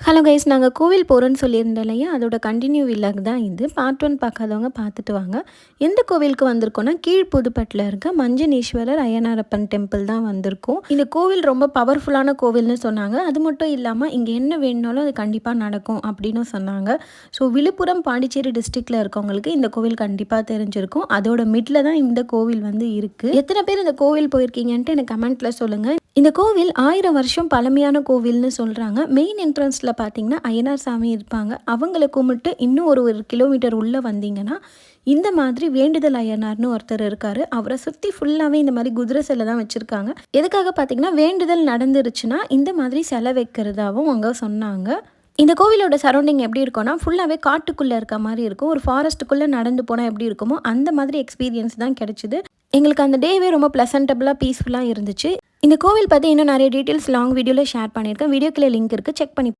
Hello guys, நாங்கள் கோவில் போகிறோன்னு சொல்லியிருந்தோம் இல்லையா, அதோட கண்டினியூ வில்லாக் தான் இது. பார்ட் 1 பார்க்காதவங்க பார்த்துட்டு வாங்க. எந்த கோவிலுக்கு வந்திருக்கோன்னா, கீழ்புதுப்பட்டில் இருக்க மஞ்சனீஸ்வரர் அய்யனாரப்பன் டெம்பிள் தான் வந்திருக்கோம். இந்த கோவில் ரொம்ப பவர்ஃபுல்லான கோவில்னு சொன்னாங்க. அது மட்டும் இல்லாமல் இங்கே என்ன வேணுனாலும் அது கண்டிப்பாக நடக்கும் அப்படின்னு சொன்னாங்க. ஸோ விழுப்புரம் பாண்டிச்சேரி டிஸ்ட்ரிக்டில் இருக்கவங்களுக்கு இந்த கோவில் கண்டிப்பாக தெரிஞ்சிருக்கும். அதோட மிடில் தான் இந்த கோவில் வந்து இருக்குது. எத்தனை பேர் இந்த கோவில் போயிருக்கீங்கன்ட்டு எனக்கு கமெண்ட்டில் சொல்லுங்கள். இந்த கோவில் 1000 வருஷம் பழமையான கோவில்னு சொல்கிறாங்க. மெயின் என்ட்ரன்ஸில் பார்த்தீங்கன்னா ஐயனார் சாமி இருப்பாங்க. அவங்கள கும்பிட்டு இன்னும் ஒரு கிலோமீட்டர் உள்ளே வந்தீங்கன்னா இந்த மாதிரி வேண்டுதல் ஐயனார்னு ஒருத்தர் இருக்கார். அவரை சுற்றி ஃபுல்லாகவே இந்த மாதிரி குதிரை சிலை தான் வச்சுருக்காங்க. எதுக்காக பார்த்தீங்கன்னா வேண்டுதல் நடந்துருச்சுன்னா இந்த மாதிரி சிலை வைக்கிறதாவும் அவங்க சொன்னாங்க. இந்த கோவிலோட சரௌண்டிங் எப்படி இருக்கும்னா ஃபுல்லாகவே காட்டுக்குள்ளே இருக்க மாதிரி இருக்கும். ஒரு ஃபாரஸ்ட்டுக்குள்ளே நடந்து போனால் எப்படி இருக்குமோ அந்த மாதிரி எக்ஸ்பீரியன்ஸ் தான் கிடச்சிது. எங்களுக்கு அந்த டேவே ரொம்ப ப்ளசன்டபுளாக பீஸ்ஃபுல்லாக இருந்துச்சு. இந்த கோவில் பற்றி இன்னும் நிறைய டீட்டெயில்ஸ் லாங் வீடியோவில் ஷேர் பண்ணியிருக்கேன். வீடியோக்குள்ளே லிங்க் இருக்குது, செக் பண்ணி